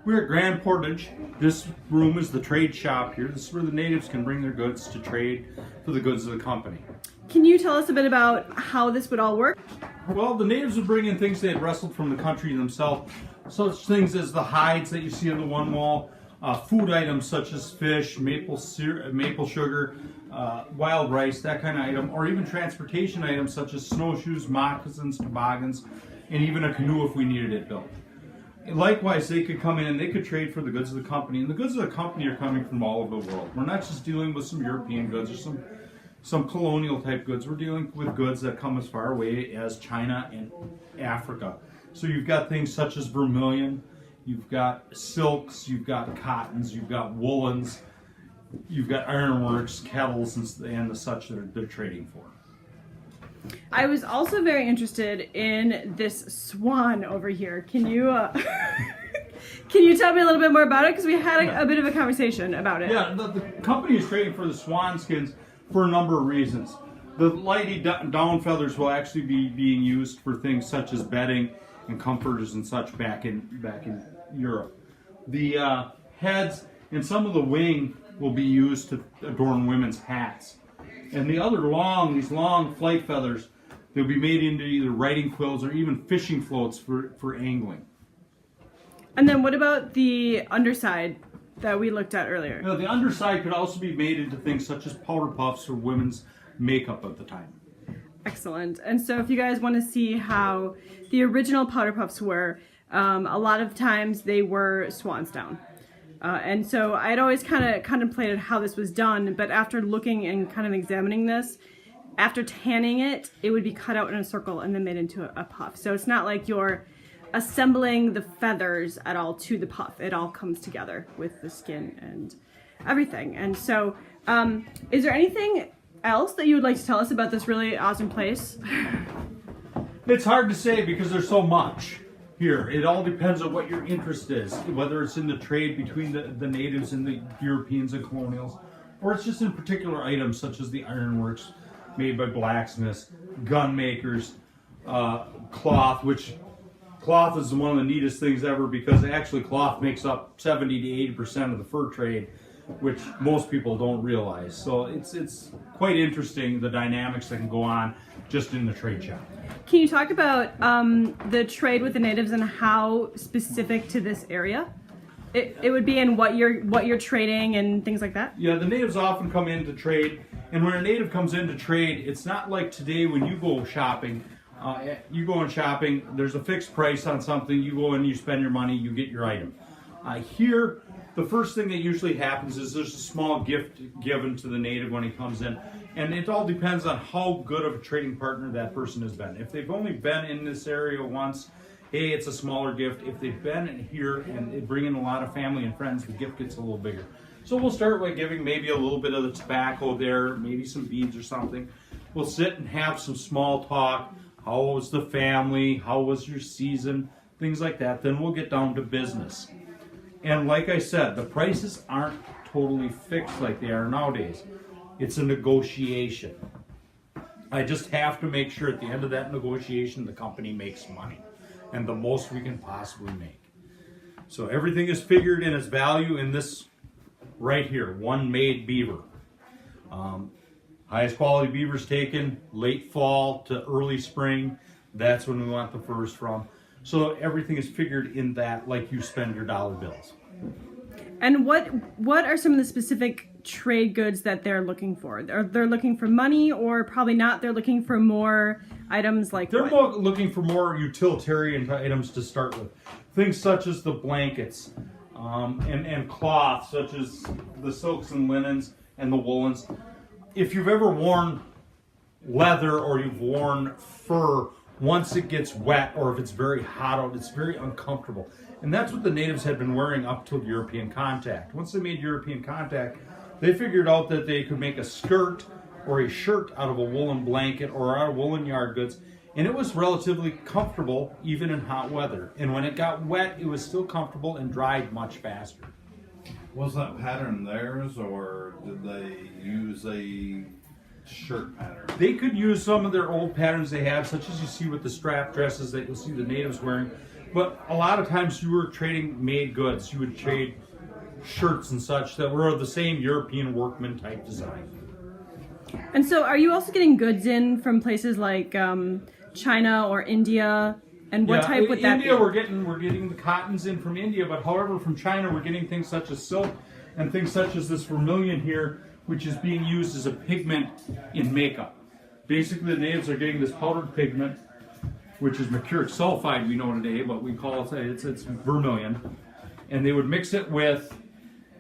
We're at Grand Portage. This room is the trade shop here. This is where the natives can bring their goods to trade for the goods of the company. Can you tell us a bit about how this would all work? Well, the natives would bring in things they had wrestled from the country themselves. Such things as the hides that you see on the one wall, food items such as fish, maple sugar, wild rice, that kind of item, or even transportation items such as snowshoes, moccasins, toboggans, and even a canoe if we needed it built. Likewise, they could come in and they could trade for the goods of the company, and the goods of the company are coming from all over the world. We're not just dealing with some European goods or some colonial type goods. We're dealing with goods that come as far away as China and Africa. So you've got things such as vermilion, you've got silks, you've got cottons, you've got woolens, you've got ironworks, kettles, and the such that they're trading for. I was also very interested in this swan over here. Can you can you tell me a little bit more about it? Because we had a bit of a conversation about it. Yeah, the company is trading for the swan skins for a number of reasons. The lighty down feathers will actually be being used for things such as bedding and comforters and such back in Europe. The heads and some of the wing will be used to adorn women's hats. And the other these long flight feathers, they'll be made into either writing quills or even fishing floats for angling. And then what about the underside that we looked at earlier? Now, the underside could also be made into things such as powder puffs for women's makeup at the time. Excellent. And so if you guys want to see how the original powder puffs were, a lot of times they were swans down. And so I had always kind of contemplated how this was done, but after looking and kind of examining this, after tanning it, it would be cut out in a circle and then made into a puff. So it's not like you're assembling the feathers at all to the puff. It all comes together with the skin and everything. And so is there anything else that you would like to tell us about this really awesome place? It's hard to say because there's so much here. It all depends on what your interest is, whether it's in the trade between the natives and the Europeans and colonials, or it's just in particular items such as the ironworks made by blacksmiths, gun makers, cloth, which cloth is one of the neatest things ever because actually cloth makes up 70 to 80% of the fur trade, which most people don't realize. So it's quite interesting the dynamics that can go on just in the trade shop. Can you talk about the trade with the natives and how specific to this area it would be, and what you're trading and things like that? Yeah, the natives often come in to trade, and when a native comes in to trade, it's not like today when you go shopping. There's a fixed price on something. You go in, you spend your money, you get your item. Here, the first thing that usually happens is there's a small gift given to the native when he comes in, and it all depends on how good of a trading partner that person has been. If they've only been in this area once, hey, it's a smaller gift. If they've been in here and they bring in a lot of family and friends, the gift gets a little bigger. So we'll start by giving maybe a little bit of the tobacco there, maybe some beads or something. We'll sit and have some small talk. How was the family? How was your season? Things like that. Then we'll get down to business. And like I said, the prices aren't totally fixed like they are nowadays. It's a negotiation. I just have to make sure at the end of that negotiation the company makes money, and the most we can possibly make. So everything is figured in its value in this right here, one made beaver. Highest quality beavers taken late fall to early spring. That's when we want the furs from. So everything is figured in that, like you spend your dollar bills. And what are some of the specific trade goods that they're looking for? They're looking for money, or probably not? They're looking for more items like They're more looking for more utilitarian items to start with. Things such as the blankets and cloth, such as the silks and linens and the woolens. If you've ever worn leather or you've worn fur, once it gets wet or if it's very hot out, it's very uncomfortable. And that's what the natives had been wearing up till European contact. Once they made European contact, they figured out that they could make a skirt or a shirt out of a woolen blanket or out of woolen yard goods, and it was relatively comfortable even in hot weather. And when it got wet, it was still comfortable and dried much faster. Was that pattern theirs, or did they use a shirt pattern? They could use some of their old patterns they have, such as you see with the strap dresses that you'll see the natives wearing. But a lot of times you were trading made goods. You would trade shirts and such that were of the same European workman type design. And so are you also getting goods in from places like China or India? And what type would that India, be? we're getting the cottons in from India, but however from China we're getting things such as silk and things such as this vermilion here, which is being used as a pigment in makeup. Basically, the natives are getting this powdered pigment, which is mercuric sulfide we know today, but we call it's vermilion, and they would mix it with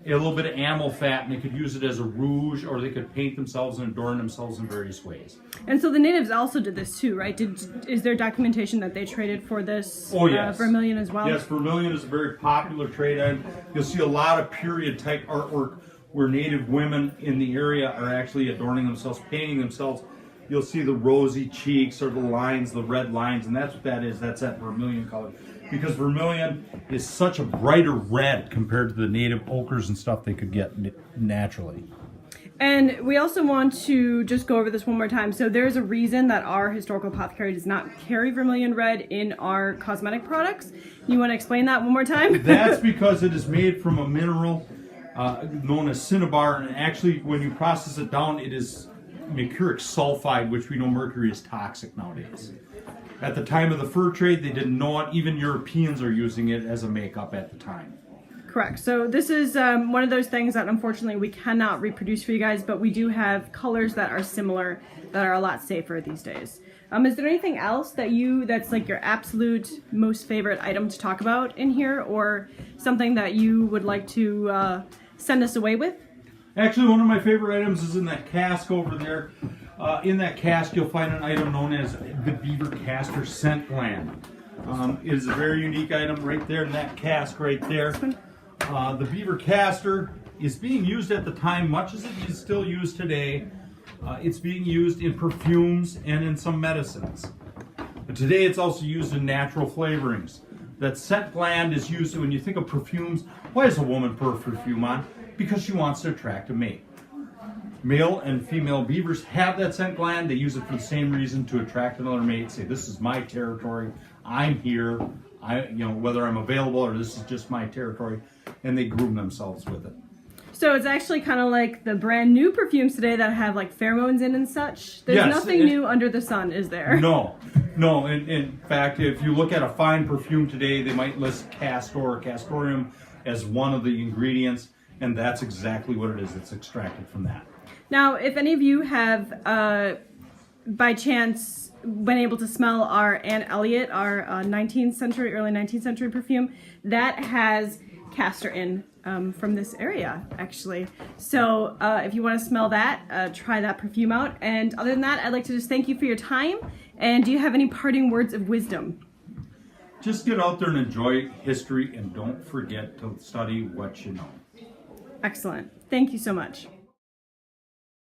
a little bit of animal fat, and they could use it as a rouge, or they could paint themselves and adorn themselves in various ways. And so the natives also did this too, right? Is there documentation that they traded for this vermilion as well? Yes, vermilion is a very popular trade item. You'll see a lot of period type artwork where native women in the area are actually adorning themselves, painting themselves. You'll see the rosy cheeks or the lines, the red lines, and that's what that is. That's that vermilion color. Because vermilion is such a brighter red compared to the native ochres and stuff they could get naturally. And we also want to just go over this one more time. So there's a reason that our historical apothecary does not carry vermilion red in our cosmetic products. You want to explain that one more time? That's because it is made from a mineral known as cinnabar, and actually when you process it down, it is mercuric sulfide, which we know mercury is toxic nowadays. At the time of the fur trade, they didn't know it. Even Europeans are using it as a makeup at the time. Correct. So this is one of those things that unfortunately we cannot reproduce for you guys, but we do have colors that are similar that are a lot safer these days. Is there anything else that's like your absolute most favorite item to talk about in here, or something that you would like to send us away with? Actually, one of my favorite items is in that cask over there. In that cask, you'll find an item known as the beaver Castor scent gland. It is a very unique item right there in that cask right there. The beaver Castor is being used at the time, much as it is still used today. It's being used in perfumes and in some medicines. But today it's also used in natural flavorings. That scent gland is used when you think of perfumes. Why does a woman put perfume on? Because she wants to attract a mate. Male and female beavers have that scent gland. They use it for the same reason, to attract another mate. Say, this is my territory. I'm here. Whether I'm available or this is just my territory. And they groom themselves with it. So it's actually kind of like the brand new perfumes today that have like pheromones in and such. There's nothing new under the sun, is there? No. In fact, if you look at a fine perfume today, they might list castor or castoreum as one of the ingredients, and that's exactly what it is. It's extracted from that. Now, if any of you have, by chance, been able to smell our Anne Elliot, our early 19th century perfume, that has castor in from this area, actually. So if you want to smell that, try that perfume out. And other than that, I'd like to just thank you for your time. And do you have any parting words of wisdom? Just get out there and enjoy history, and don't forget to study what you know. Excellent. Thank you so much.